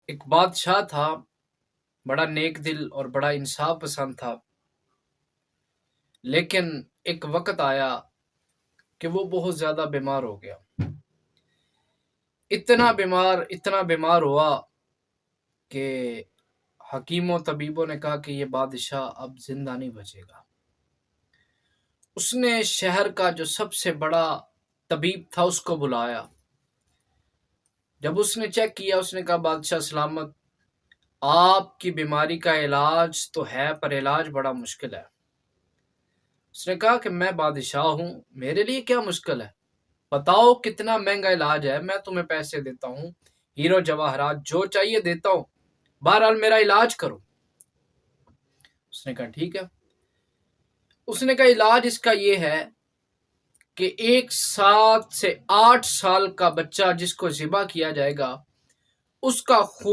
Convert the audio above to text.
ایک بادشاہ تھا، بڑا نیک دل اور بڑا انصاف پسند تھا، لیکن ایک وقت آیا کہ وہ بہت زیادہ بیمار ہو گیا۔ اتنا بیمار ہوا کہ حکیموں طبیبوں نے کہا کہ یہ بادشاہ اب زندہ نہیں بچے گا۔ اس نے شہر کا جو سب سے بڑا طبیب تھا اس کو بلایا۔ جب اس نے چیک کیا، اس نے کہا بادشاہ سلامت، آپ کی بیماری کا علاج تو ہے پر علاج بڑا مشکل ہے۔ اس نے کہا کہ میں بادشاہ ہوں، میرے لیے کیا مشکل ہے، بتاؤ کتنا مہنگا علاج ہے، میں تمہیں پیسے دیتا ہوں، ہیرو جواہرات جو چاہیے دیتا ہوں، بہرحال میرا علاج کرو۔ اس نے کہا ٹھیک ہے۔ اس نے کہا علاج اس کا یہ ہے کہ 7 سے 8 سال کا بچہ جس کو ذبح کیا جائے گا، اس کا خون